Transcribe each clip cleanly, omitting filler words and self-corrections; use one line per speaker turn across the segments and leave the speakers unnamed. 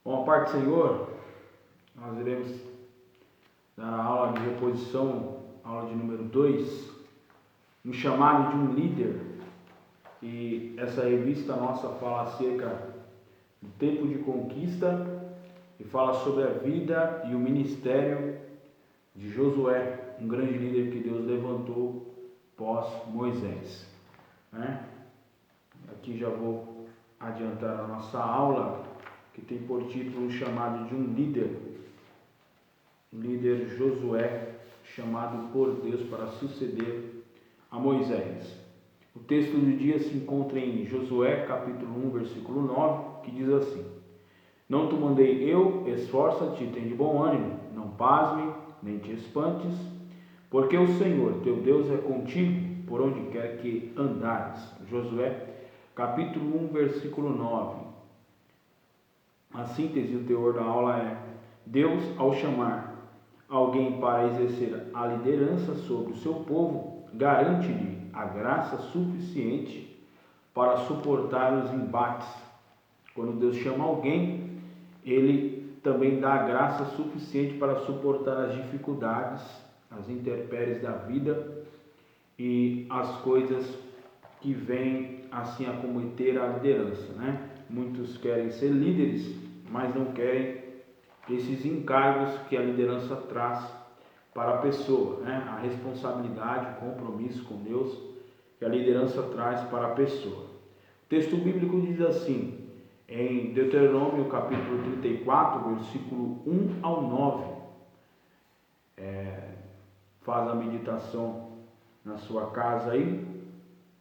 Bom, a parte do Senhor, nós iremos dar a aula de reposição, aula de número 2, no chamado de um líder. E essa revista nossa fala acerca do tempo de conquista e fala sobre a vida e o ministério de Josué, um grande líder que Deus levantou pós Moisés. Aqui já vou adiantar a nossa aula, que tem por título um chamado de um líder Josué, chamado por Deus para suceder a Moisés. O texto do dia se encontra em Josué, capítulo 1, versículo 9, que diz assim: Não te mandei eu, esforça-te e tem de bom ânimo, não pasme, nem te espantes, porque o Senhor, teu Deus, é contigo, por onde quer que andares. Josué, capítulo 1, versículo 9. A síntese do teor da aula é: Deus, ao chamar alguém para exercer a liderança sobre o seu povo, garante-lhe a graça suficiente para suportar os embates. Quando Deus chama alguém, Ele também dá a graça suficiente para suportar as dificuldades, as intempéries da vida e as coisas que vêm assim a cometer a liderança, Muitos querem ser líderes, mas não querem esses encargos que a liderança traz para a pessoa, A responsabilidade, o compromisso com Deus que a liderança traz para a pessoa. O texto bíblico diz assim, em Deuteronômio capítulo 34, versículo 1 ao 9. Faz a meditação na sua casa aí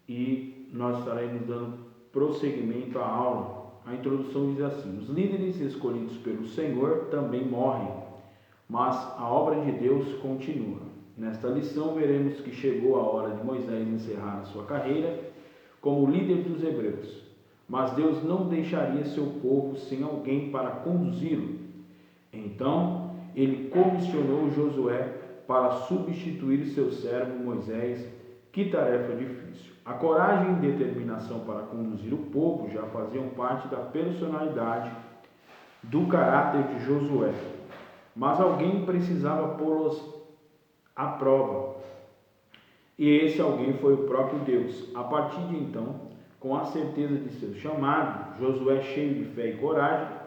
e nós estaremos dando prosseguimento à aula. A introdução diz assim: os líderes escolhidos pelo Senhor também morrem, mas a obra de Deus continua. Nesta lição veremos que chegou a hora de Moisés encerrar a sua carreira como líder dos hebreus, mas Deus não deixaria seu povo sem alguém para conduzi-lo. Então ele comissionou Josué para substituir seu servo Moisés. Que tarefa difícil! A coragem e determinação para conduzir o povo já faziam parte da personalidade, do caráter de Josué. Mas alguém precisava pô-los à prova. E esse alguém foi o próprio Deus. A partir de então, com a certeza de seu chamado, Josué, cheio de fé e coragem,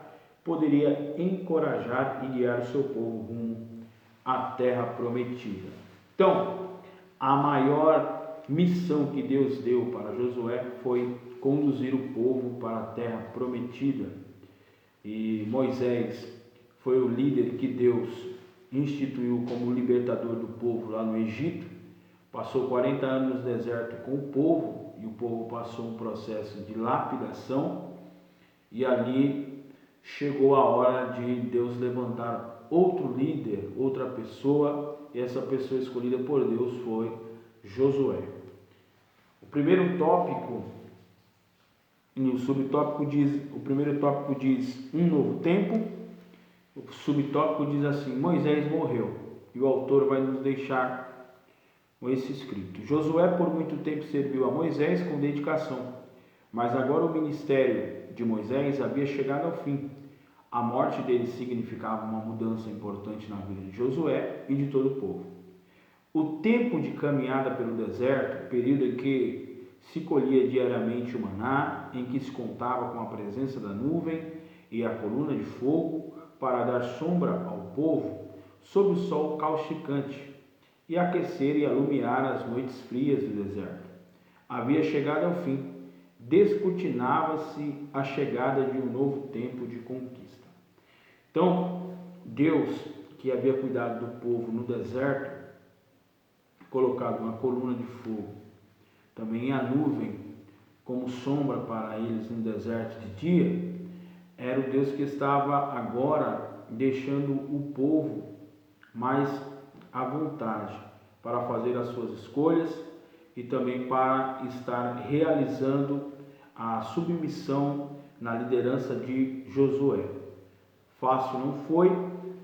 poderia encorajar e guiar o seu povo rumo à terra prometida. Então, a maior missão que Deus deu para Josué foi conduzir o povo para a terra prometida. E Moisés foi o líder que Deus instituiu como libertador do povo lá no Egito. Passou 40 anos no deserto com o povo e o povo passou um processo de lapidação e ali chegou a hora de Deus levantar outro líder, outra pessoa, e essa pessoa escolhida por Deus foi Josué. O primeiro tópico, o primeiro tópico diz um novo tempo, o subtópico diz assim: Moisés morreu, e o autor vai nos deixar com esse escrito: Josué por muito tempo serviu a Moisés com dedicação, mas agora o ministério de Moisés havia chegado ao fim. A morte dele significava uma mudança importante na vida de Josué e de todo o povo. O tempo de caminhada pelo deserto, período em que se colhia diariamente o maná, em que se contava com a presença da nuvem e a coluna de fogo para dar sombra ao povo sob o sol causticante e aquecer e alumiar as noites frias do deserto, havia chegado ao fim. Descortinava-se a chegada de um novo tempo de conquista. Então, Deus, que havia cuidado do povo no deserto, colocado uma coluna de fogo, também a nuvem como sombra para eles no deserto de dia, era o Deus que estava agora deixando o povo mais à vontade para fazer as suas escolhas e também para estar realizando a submissão na liderança de Josué. Fácil não foi,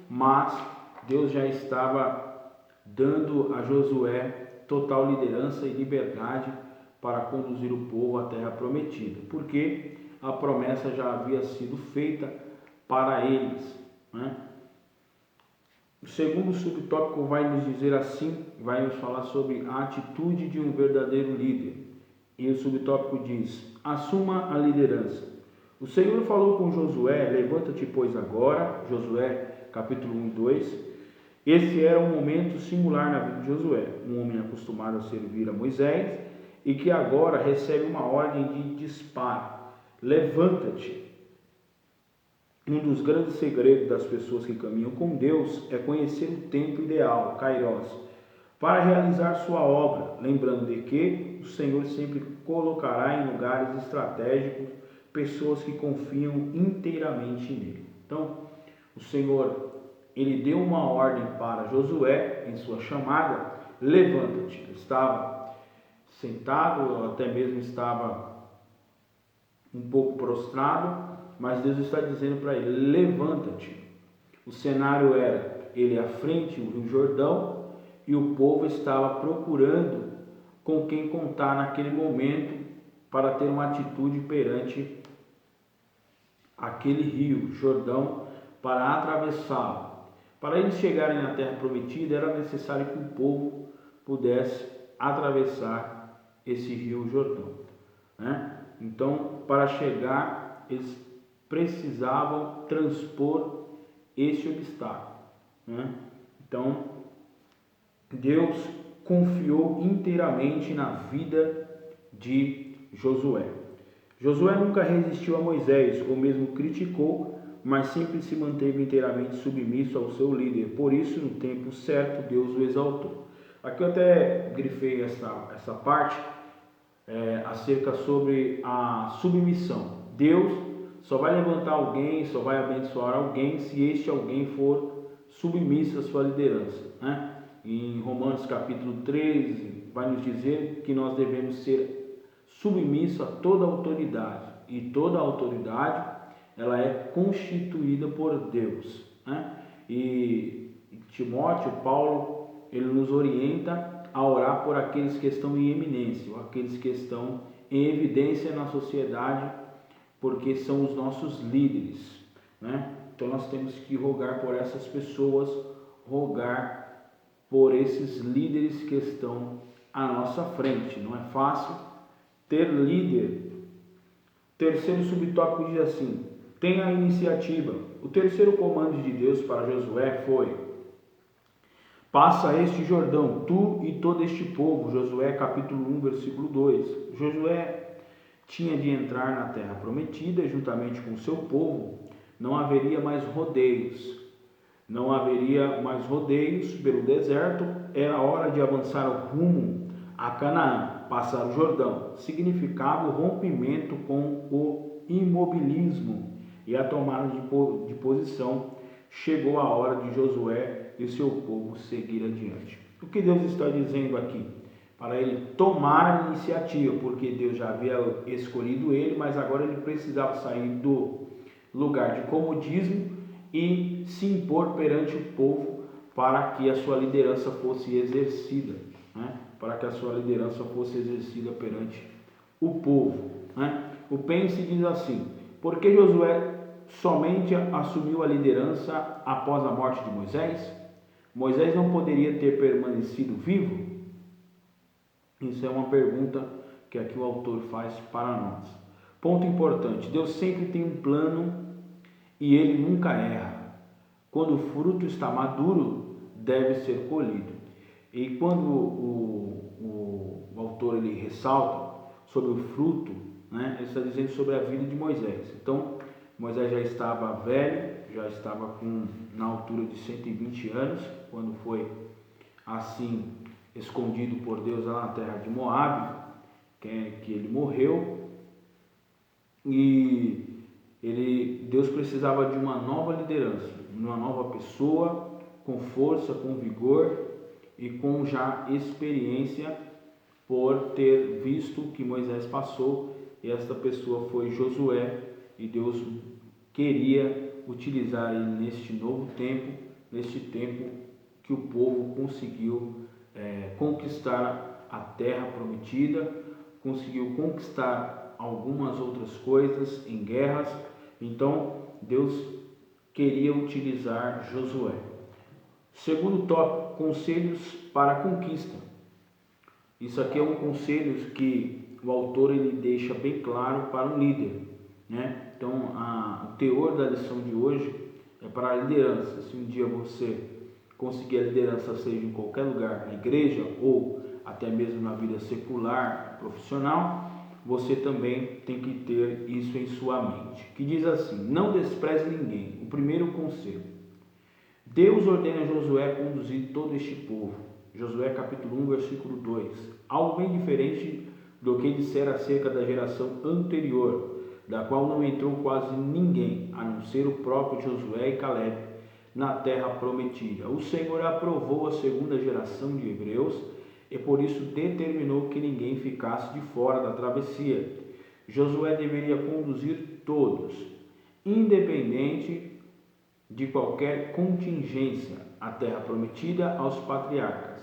mas Deus já estava dando a Josué total liderança e liberdade para conduzir o povo à terra prometida, porque a promessa já havia sido feita para eles, né? O segundo subtópico vai nos dizer assim, vai nos falar sobre a atitude de um verdadeiro líder. E o subtópico diz: assuma a liderança. O Senhor falou com Josué: levanta-te, pois, agora. Josué, capítulo 1 e 2. Esse era um momento singular na vida de Josué, um homem acostumado a servir a Moisés e que agora recebe uma ordem de disparo: levanta-te. Um dos grandes segredos das pessoas que caminham com Deus é conhecer o tempo ideal, Kairos, para realizar sua obra, lembrando de que o Senhor sempre colocará em lugares estratégicos pessoas que confiam inteiramente nele. Então, o Senhor, ele deu uma ordem para Josué em sua chamada: levanta-te. Ele estava sentado, até mesmo estava um pouco prostrado, mas Deus está dizendo para ele: levanta-te. O cenário era ele à frente, o Rio Jordão, e o povo estava procurando com quem contar naquele momento para ter uma atitude perante aquele rio, Jordão, para atravessá-lo. Para eles chegarem na terra prometida, era necessário que o povo pudesse atravessar esse rio Jordão, né? Então, para chegar, eles precisavam transpor esse obstáculo, né? Então, Deus confiou inteiramente na vida de Josué. Josué nunca resistiu a Moisés, ou mesmo criticou, mas sempre se manteve inteiramente submisso ao seu líder. Por isso, no tempo certo, Deus o exaltou. Aqui eu até grifei essa parte acerca sobre a submissão. Deus só vai levantar alguém, só vai abençoar alguém se este alguém for submisso à sua liderança, né? Em Romanos capítulo 13 vai nos dizer que nós devemos ser submissos a toda autoridade, e toda autoridade ela é constituída por Deus, né? E Timóteo, Paulo, ele nos orienta a orar por aqueles que estão em eminência, ou aqueles que estão em evidência na sociedade, porque são os nossos líderes, né? Então nós temos que rogar por essas pessoas, rogar por esses líderes que estão à nossa frente. Não é fácil ter líder. Terceiro subtópico diz assim: tenha a iniciativa. O terceiro comando de Deus para Josué foi: passa este Jordão, tu e todo este povo. Josué capítulo 1, versículo 2. Josué tinha de entrar na terra prometida juntamente com o seu povo. Não haveria mais rodeios. Não haveria mais rodeios pelo deserto. Era hora de avançar rumo a Canaã, passar o Jordão. Significava o rompimento com o imobilismo e a tomada de posição. Chegou a hora de Josué e seu povo seguir adiante. O que Deus está dizendo aqui? Para ele tomar a iniciativa, porque Deus já havia escolhido ele, mas agora ele precisava sair do lugar de comodismo e se impor perante o povo para que a sua liderança fosse exercida, né? Para que a sua liderança fosse exercida perante o povo, né? O Pense diz assim: por que Josué somente assumiu a liderança após a morte de Moisés? Moisés não poderia ter permanecido vivo? Isso é uma pergunta que aqui o autor faz para nós. Ponto importante: Deus sempre tem um plano e ele nunca erra. Quando o fruto está maduro, deve ser colhido. E quando o autor ele ressalta sobre o fruto, né, ele está dizendo sobre a vida de Moisés. Então, Moisés já estava velho, já estava na altura de 120 anos, quando foi assim escondido por Deus lá na terra de Moabe, que ele morreu, e Deus precisava de uma nova liderança, de uma nova pessoa com força, com vigor e com já experiência por ter visto o que Moisés passou, e esta pessoa foi Josué, e Deus queria utilizar ele neste novo tempo, neste tempo que o povo conseguiu conquistar a terra prometida, conseguiu conquistar algumas outras coisas em guerras. Então Deus queria utilizar Josué. Segundo tópico, conselhos para a conquista. Isso aqui é um conselho que o autor ele deixa bem claro para um líder, né? Então, o teor da lição de hoje é para a liderança. Se um dia você conseguir a liderança, seja em qualquer lugar, na igreja ou até mesmo na vida secular, profissional, você também tem que ter isso em sua mente. Que diz assim: não despreze ninguém. O primeiro conselho. Deus ordena a Josué conduzir todo este povo. Josué capítulo 1, versículo 2. Algo bem diferente do que dissera acerca da geração anterior, da qual não entrou quase ninguém, a não ser o próprio Josué e Caleb, na terra prometida. O Senhor aprovou a segunda geração de hebreus e por isso determinou que ninguém ficasse de fora da travessia. Josué deveria conduzir todos, independente de qualquer contingência, à terra prometida aos patriarcas.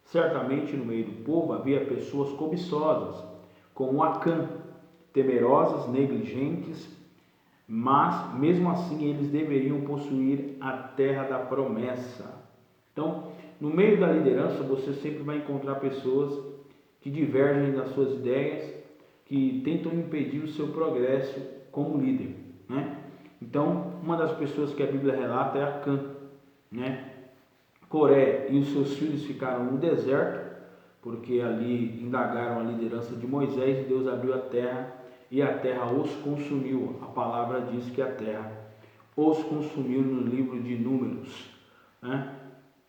Certamente no meio do povo havia pessoas cobiçosas, como Acã, temerosas, negligentes, mas mesmo assim eles deveriam possuir a terra da promessa. Então, no meio da liderança você sempre vai encontrar pessoas que divergem das suas ideias, que tentam impedir o seu progresso como líder, né? Então, uma das pessoas que a Bíblia relata é Acã, né? Coré e os seus filhos ficaram no deserto, porque ali indagaram a liderança de Moisés e Deus abriu a terra e a terra os consumiu. A palavra diz que a terra os consumiu no livro de Números, né?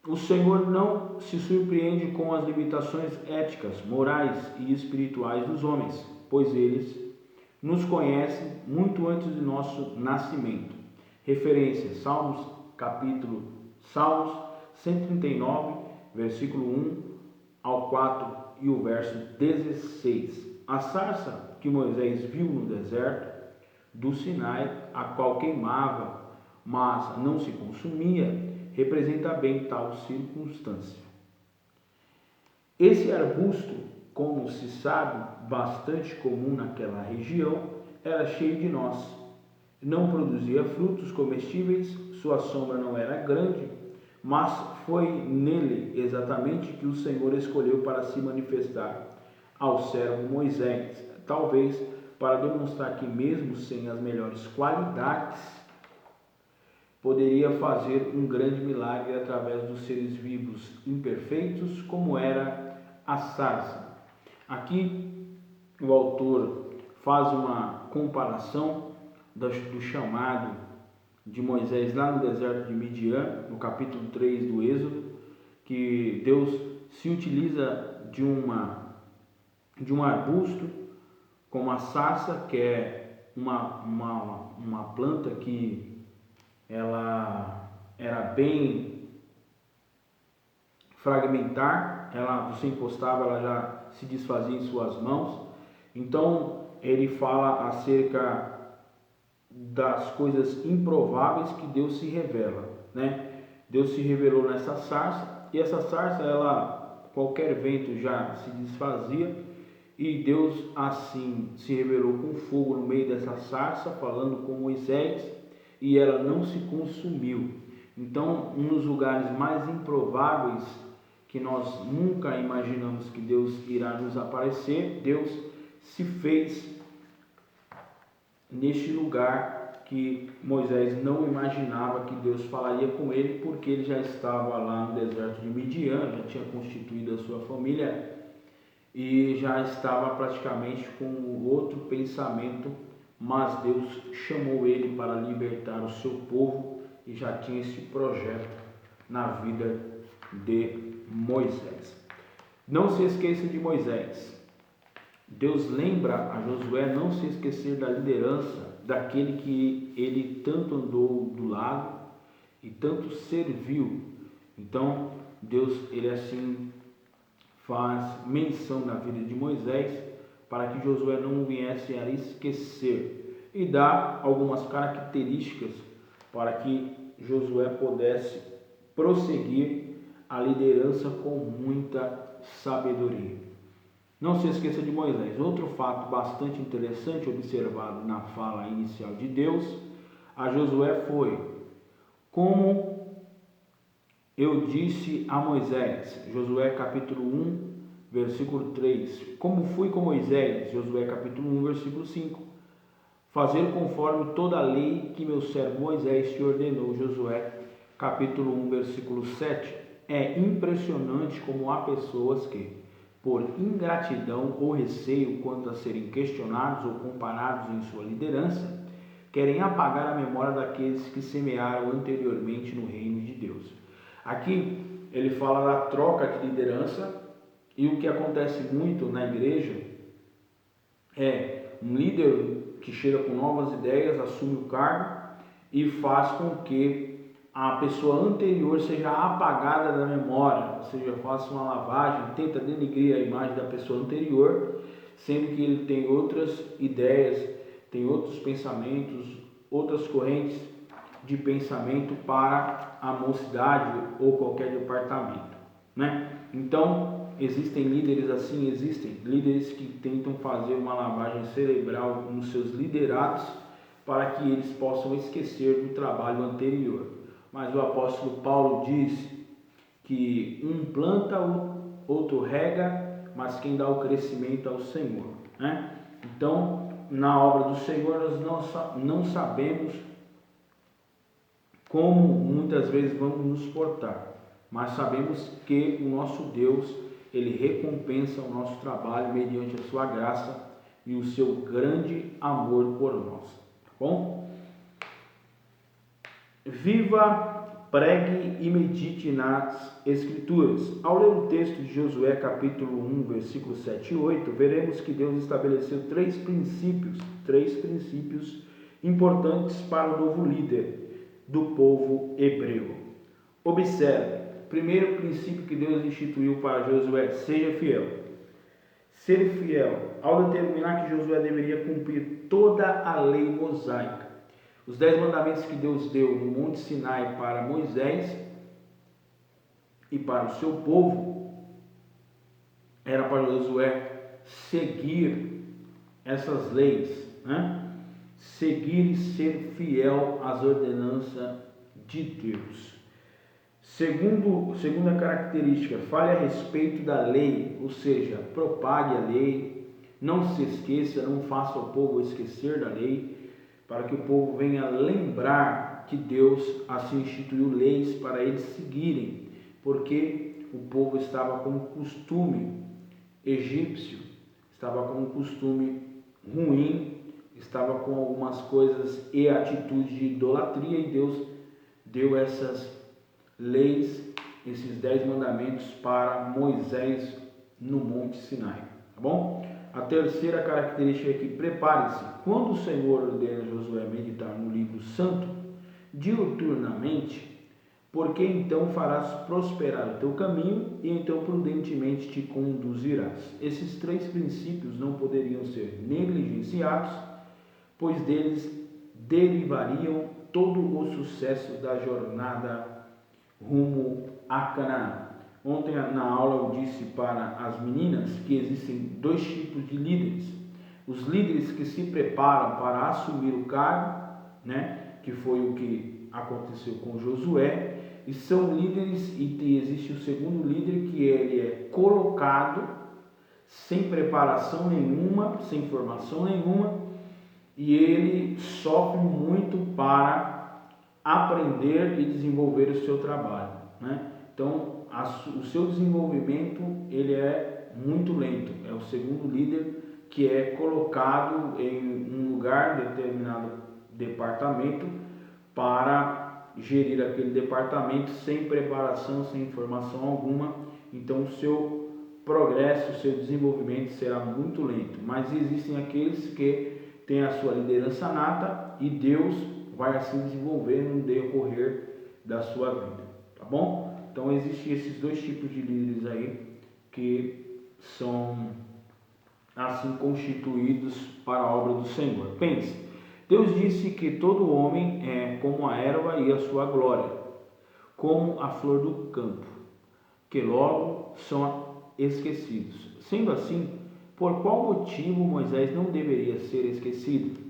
O Senhor não se surpreende com as limitações éticas, morais e espirituais dos homens, pois eles nos conhecem muito antes de nosso nascimento. Referência: Salmos 139, versículo 1 ao 4 e o verso 16. A sarça que Moisés viu no deserto do Sinai, a qual queimava, mas não se consumia, representa bem tal circunstância. Esse arbusto, como se sabe, bastante comum naquela região, era cheio de nós. Não produzia frutos comestíveis, sua sombra não era grande, mas foi nele exatamente que o Senhor escolheu para se manifestar ao servo Moisés, talvez para demonstrar que mesmo sem as melhores qualidades, poderia fazer um grande milagre através dos seres vivos imperfeitos, como era a sarça. Aqui o autor faz uma comparação do chamado de Moisés lá no deserto de Midian, no capítulo 3 do Êxodo, que Deus se utiliza de um arbusto como a sarça, que é uma planta que ela era bem fragmentar, você encostava, ela já se desfazia em suas mãos. Então ele fala acerca das coisas improváveis que Deus se revela, né? Deus se revelou nessa sarça, e essa sarça, qualquer vento já se desfazia, e Deus assim se revelou com fogo no meio dessa sarça, falando com Moisés, e ela não se consumiu. Então, nos lugares mais improváveis, que nós nunca imaginamos que Deus irá nos aparecer, Deus se fez neste lugar que Moisés não imaginava que Deus falaria com ele, porque ele já estava lá no deserto de Midian, já tinha constituído a sua família e já estava praticamente com outro pensamento, mas Deus chamou ele para libertar o seu povo e já tinha esse projeto na vida de Moisés. Não se esqueça de Moisés. Deus lembra a Josué não se esquecer da liderança daquele que ele tanto andou do lado e tanto serviu. Então Deus ele assim faz menção na vida de Moisés para que Josué não viesse a esquecer, e dá algumas características para que Josué pudesse prosseguir a liderança com muita sabedoria. Não se esqueça de Moisés. Outro fato bastante interessante observado na fala inicial de Deus a Josué foi como eu disse a Moisés, Josué capítulo 1, versículo 3. Como fui com Moisés, Josué capítulo 1, versículo 5. Fazer conforme toda a lei que meu servo Moisés te ordenou, Josué capítulo 1, versículo 7. É impressionante como há pessoas que, por ingratidão ou receio quanto a serem questionados ou comparados em sua liderança, querem apagar a memória daqueles que semearam anteriormente no reino de Deus. Aqui ele fala da troca de liderança, e o que acontece muito na igreja é um líder que chega com novas ideias, assume o cargo e faz com que a pessoa anterior seja apagada da memória, ou seja, faça uma lavagem, tenta denegrir a imagem da pessoa anterior, sendo que ele tem outras ideias, tem outros pensamentos, outras correntes de pensamento para a mocidade ou qualquer departamento, né? Então, existem líderes assim, existem líderes que tentam fazer uma lavagem cerebral nos seus liderados para que eles possam esquecer do trabalho anterior. Mas o apóstolo Paulo diz que um planta, outro rega, mas quem dá o crescimento é o Senhor, né? Então, na obra do Senhor, nós não sabemos como muitas vezes vamos nos portar, mas sabemos que o nosso Deus, ele recompensa o nosso trabalho mediante a sua graça e o seu grande amor por nós, tá bom? Viva, pregue e medite nas Escrituras. Ao ler o texto de Josué capítulo 1, versículos 7 e 8, veremos que Deus estabeleceu três princípios importantes para o novo líder do povo hebreu. Observe, primeiro princípio que Deus instituiu para Josué: seja fiel. Ser fiel, ao determinar que Josué deveria cumprir toda a lei mosaica. Os 10 mandamentos que Deus deu no Monte Sinai para Moisés e para o seu povo, era para Josué seguir essas leis, né? Seguir e ser fiel às ordenanças de Deus. Segunda característica, fale a respeito da lei, ou seja, propague a lei, não se esqueça, não faça o povo esquecer da lei, para que o povo venha lembrar que Deus assim instituiu leis para eles seguirem, porque o povo estava com um costume egípcio, estava com um costume ruim, estava com algumas coisas e atitudes de idolatria, e Deus deu essas leis, esses 10 mandamentos para Moisés no Monte Sinai, tá bom? A terceira característica é que prepare-se. Quando o Senhor ordena Josué meditar no livro santo diuturnamente, porque então farás prosperar o teu caminho e então prudentemente te conduzirás. Esses três princípios não poderiam ser negligenciados, pois deles derivariam todo o sucesso da jornada rumo a Canaã. Ontem na aula eu disse para as meninas que existem dois tipos de líderes. Os líderes que se preparam para assumir o cargo, né, que foi o que aconteceu com Josué, e são líderes, e existe o segundo líder, que ele é colocado sem preparação nenhuma, sem formação nenhuma, e ele sofre muito para aprender e desenvolver o seu trabalho, né? Então, o seu desenvolvimento ele é muito lento. É o segundo líder que é colocado em um lugar, determinado departamento, para gerir aquele departamento sem preparação, sem informação alguma. Então, o seu progresso, o seu desenvolvimento será muito lento. Mas existem aqueles que têm a sua liderança nata e Deus vai assim desenvolver no decorrer da sua vida, tá bom? Então existem esses dois tipos de líderes aí que são assim constituídos para a obra do Senhor. Pense, Deus disse que todo homem é como a erva e a sua glória, como a flor do campo, que logo são esquecidos. Sendo assim, por qual motivo Moisés não deveria ser esquecido?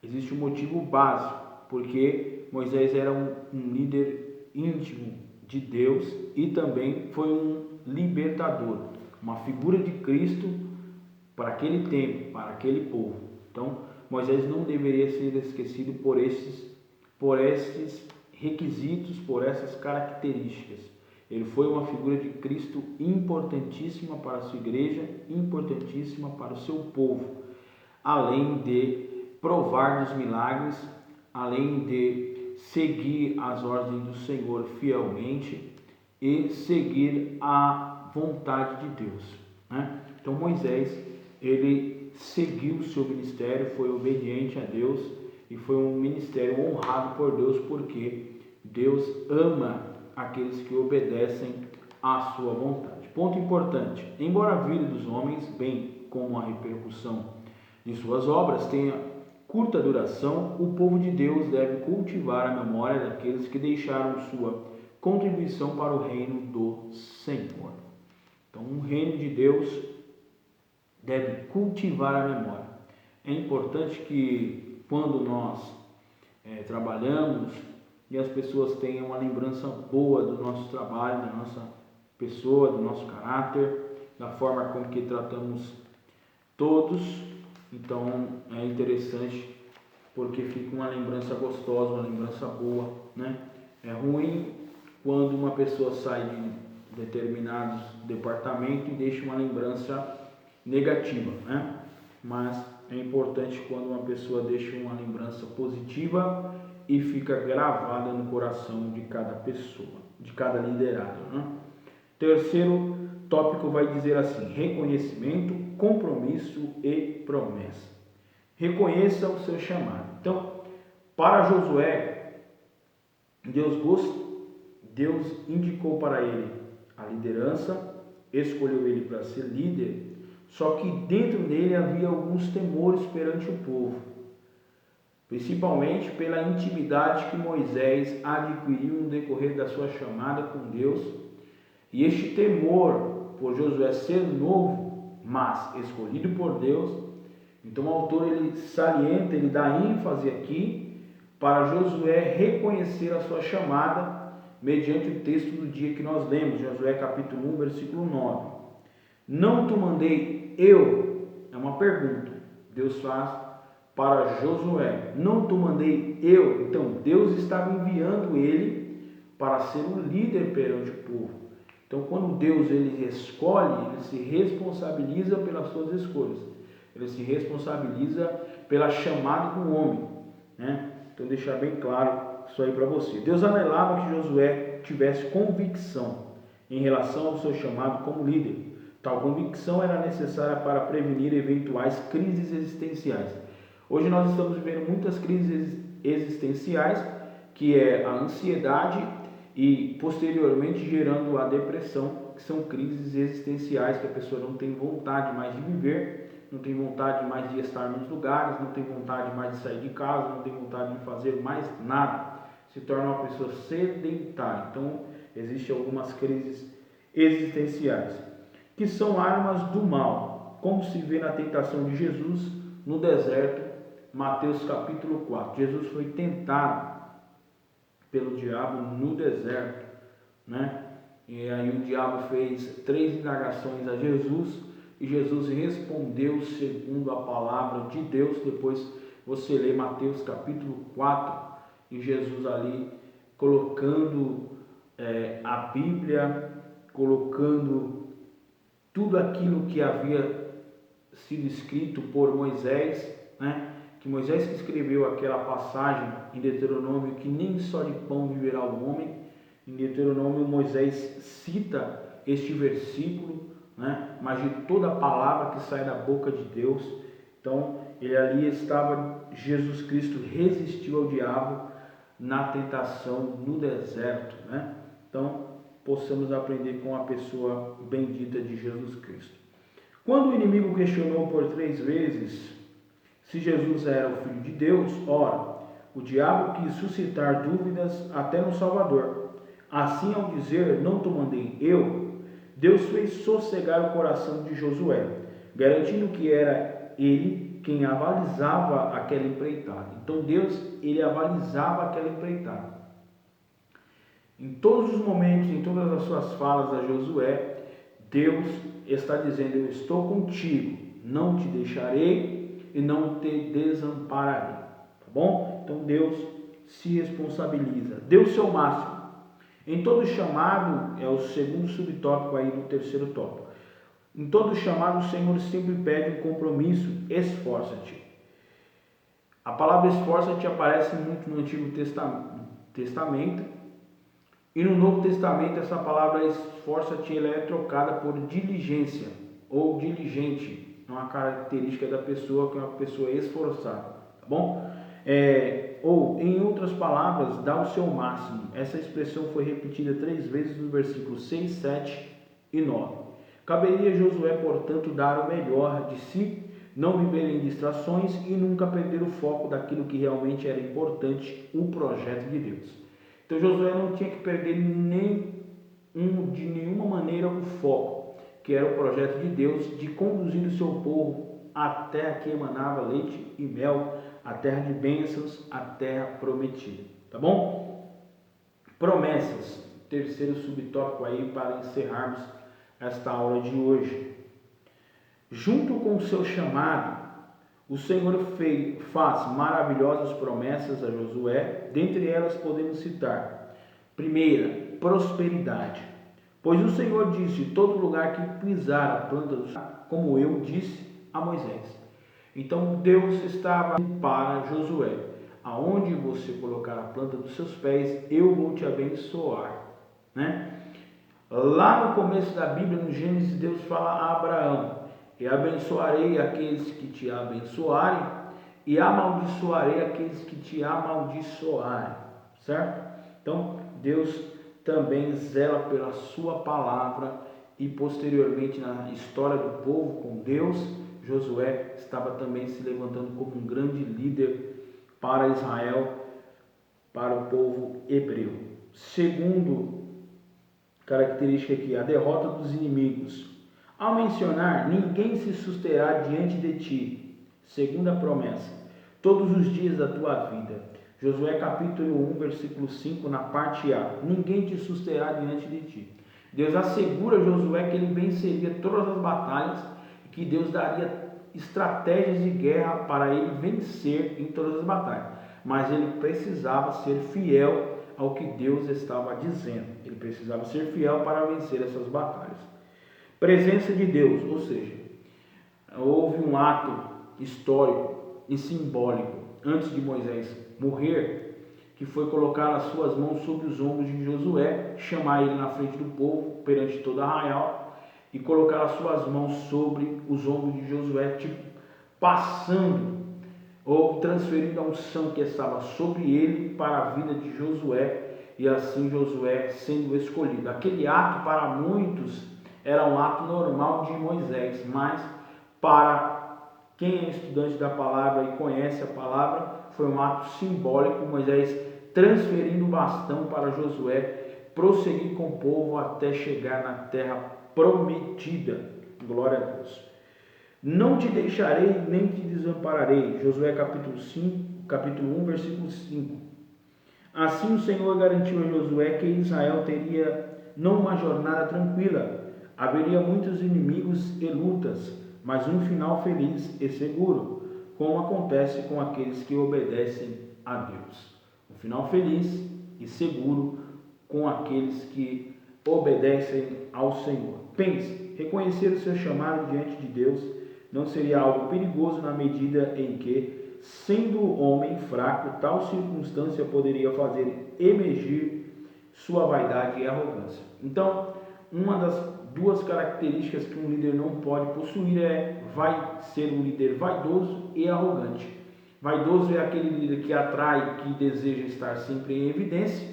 Existe um motivo básico, porque Moisés era um líder íntimo de Deus e também foi um libertador, uma figura de Cristo para aquele tempo, para aquele povo. Então, Moisés não deveria ser esquecido por esses requisitos, por essas características. Ele foi uma figura de Cristo importantíssima para a sua igreja, importantíssima para o seu povo, além de provar dos milagres, além de seguir as ordens do Senhor fielmente e seguir a vontade de Deus, né? Então Moisés, ele seguiu o seu ministério, foi obediente a Deus e foi um ministério honrado por Deus, porque Deus ama aqueles que obedecem à sua vontade. Ponto importante: embora a vida dos homens, bem como a repercussão de suas obras, tenha curta duração, o povo de Deus deve cultivar a memória daqueles que deixaram sua contribuição para o reino do Senhor. Então, o reino de Deus deve cultivar a memória. É importante que quando nós trabalhamos e as pessoas tenham uma lembrança boa do nosso trabalho, da nossa pessoa, do nosso caráter, da forma com que tratamos todos. Então é interessante porque fica uma lembrança gostosa, uma lembrança boa, né? É ruim quando uma pessoa sai de determinados departamentos e deixa uma lembrança negativa, né? Mas é importante quando uma pessoa deixa uma lembrança positiva e fica gravada no coração de cada pessoa, de cada liderado, né? Terceiro tópico vai dizer assim: reconhecimento, compromisso e promessa. Reconheça o seu chamado. Então, para Josué, Deus indicou para ele a liderança, escolheu ele para ser líder, só que dentro dele havia alguns temores perante o povo, principalmente pela intimidade que Moisés adquiriu no decorrer da sua chamada com Deus. E este temor por Josué ser novo, mas escolhido por Deus, então o autor ele salienta, ele dá ênfase aqui para Josué reconhecer a sua chamada mediante o texto do dia que nós lemos, Josué capítulo 1, versículo 9. Não te mandei eu? É uma pergunta. Deus faz para Josué. Não te mandei eu? Então Deus estava enviando ele para ser um líder perante o povo. Então quando Deus ele escolhe, ele se responsabiliza pelas suas escolhas. Ele se responsabiliza pela chamada do homem, né? Então deixar bem claro isso aí para você. Deus anelava que Josué tivesse convicção em relação ao seu chamado como líder. Tal convicção era necessária para prevenir eventuais crises existenciais. Hoje nós estamos vivendo muitas crises existenciais, que é a ansiedade e posteriormente gerando a depressão, que são crises existenciais que a pessoa não tem vontade mais de viver, não tem vontade mais de estar nos lugares, não tem vontade mais de sair de casa, não tem vontade de fazer mais nada, se torna uma pessoa sedentária. Então existem algumas crises existenciais, que são armas do mal, como se vê na tentação de Jesus no deserto, Mateus capítulo 4. Jesus foi tentado pelo diabo no deserto, né? E aí o diabo fez 3 indagações a Jesus e Jesus respondeu segundo a palavra de Deus. Depois você lê Mateus capítulo 4 e Jesus ali colocando a Bíblia, colocando tudo aquilo que havia sido escrito por Moisés, né? Que Moisés que escreveu aquela passagem em Deuteronômio, que nem só de pão viverá o homem. Em Deuteronômio Moisés cita este versículo, né? Mas de toda a palavra que sai da boca de Deus. Então ele ali estava, Jesus Cristo resistiu ao diabo na tentação no deserto, né? Então possamos aprender com a pessoa bendita de Jesus Cristo. Quando o inimigo questionou por 3 vezes se Jesus era o Filho de Deus, ora, o diabo quis suscitar dúvidas até no Salvador. Assim, ao dizer, não te mandei eu, Deus fez sossegar o coração de Josué, garantindo que era ele quem avalizava aquela empreitada. Então Deus, ele avalizava aquela empreitada. Em todos os momentos, em todas as suas falas a Josué, Deus está dizendo: eu estou contigo, não te deixarei e não te desampararei. Tá bom? Então Deus se responsabiliza, deu o seu máximo. Em todo chamado, é o segundo subtópico aí do terceiro tópico. Em todo chamado, o Senhor sempre pede um compromisso: esforça-te. A palavra esforça-te aparece muito no Antigo Testamento, e no Novo Testamento essa palavra esforça-te ela é trocada por diligência ou diligente. É uma característica da pessoa, que é uma pessoa esforçada, tá bom? Ou, em outras palavras, dá o seu máximo. Essa expressão foi repetida 3 vezes nos versículos 6, 7 e 9. Caberia a Josué, portanto, dar o melhor de si, não viver em distrações e nunca perder o foco daquilo que realmente era importante, o projeto de Deus. Então Josué não tinha que perder de nenhuma maneira o foco, que era o projeto de Deus de conduzir o seu povo à terra que emanava leite e mel, a terra de bênçãos, a terra prometida. Tá bom? Promessas, terceiro subtópico aí para encerrarmos esta aula de hoje. Junto com o seu chamado, o Senhor faz maravilhosas promessas a Josué. Dentre elas podemos citar: primeira, prosperidade. Pois o Senhor disse: todo lugar que pisar a planta do chão, como eu disse a Moisés. Então Deus estava para Josué: aonde você colocar a planta dos seus pés, eu vou te abençoar, né? Lá no começo da Bíblia, no Gênesis, Deus fala a Abraão: e abençoarei aqueles que te abençoarem, e amaldiçoarei aqueles que te amaldiçoarem, certo? Então, Deus também zela pela sua palavra, e posteriormente na história do povo com Deus, Josué estava também se levantando como um grande líder para Israel, para o povo hebreu. Segundo característica aqui, a derrota dos inimigos. Ao mencionar: ninguém se susterá diante de ti, segunda promessa, todos os dias da tua vida. Josué capítulo 1, versículo 5, na parte A. Ninguém te susterá diante de ti. Deus assegura a Josué que ele venceria todas as batalhas e que Deus daria estratégias de guerra para ele vencer em todas as batalhas. Mas ele precisava ser fiel ao que Deus estava dizendo. Ele precisava ser fiel para vencer essas batalhas. Presença de Deus, ou seja, houve um ato histórico e simbólico antes de Moisés morrer, que foi colocar as suas mãos sobre os ombros de Josué, chamar ele na frente do povo, perante todo arraial, e colocar as suas mãos sobre os ombros de Josué, tipo, passando ou transferindo a unção que estava sobre ele para a vida de Josué, e assim Josué sendo escolhido. Aquele ato para muitos era um ato normal de Moisés, mas para quem é estudante da palavra e conhece a palavra, foi um ato simbólico, Moisés transferindo o bastão para Josué prosseguir com o povo até chegar na terra prometida. Glória a Deus. Não te deixarei nem te desampararei. Josué capítulo 1, versículo 5. Assim o Senhor garantiu a Josué que Israel teria não uma jornada tranquila, haveria muitos inimigos e lutas, mas um final feliz e seguro, como acontece com aqueles que obedecem a Deus. Um final feliz e seguro com aqueles que obedecem ao Senhor. Pense, reconhecer o seu chamado diante de Deus não seria algo perigoso na medida em que, sendo homem fraco, tal circunstância poderia fazer emergir sua vaidade e arrogância. Então, uma das duas características que um líder não pode possuir vai ser um líder vaidoso e arrogante. Vaidoso é aquele líder que atrai, que deseja estar sempre em evidência,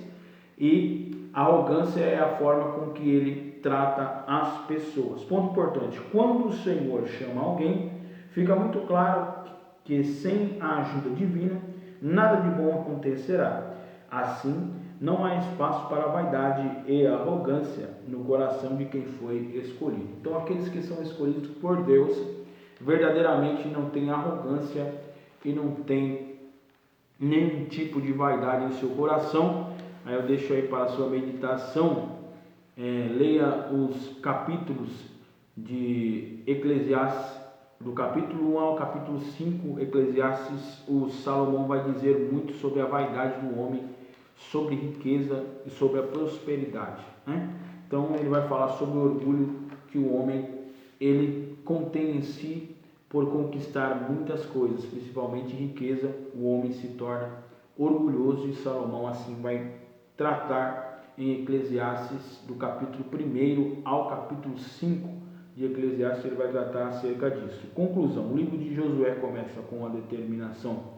e arrogância é a forma com que ele trata as pessoas. Ponto importante: quando o Senhor chama alguém, fica muito claro que sem a ajuda divina, nada de bom acontecerá. Assim, não há espaço para vaidade e arrogância no coração de quem foi escolhido. Então, aqueles que são escolhidos por Deus verdadeiramente não tem arrogância e não tem nenhum tipo de vaidade em seu coração. Aí eu deixo aí para a sua meditação. Leia os capítulos de Eclesiastes, do capítulo 1 ao capítulo 5, Eclesiastes, o Salomão vai dizer muito sobre a vaidade do homem, sobre riqueza e sobre a prosperidade, né? Então ele vai falar sobre o orgulho que o homem ele contém em si por conquistar muitas coisas, principalmente riqueza. O homem se torna orgulhoso e Salomão assim vai tratar em Eclesiastes, do capítulo 1 ao capítulo 5 de Eclesiastes, ele vai tratar acerca disso. Conclusão: o livro de Josué começa com a determinação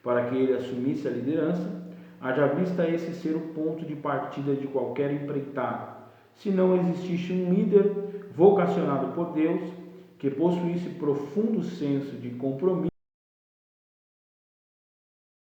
para que ele assumisse a liderança. Haja vista esse ser o ponto de partida de qualquer empreitada. Se não existisse um líder vocacionado por Deus, que possuísse profundo senso de compromisso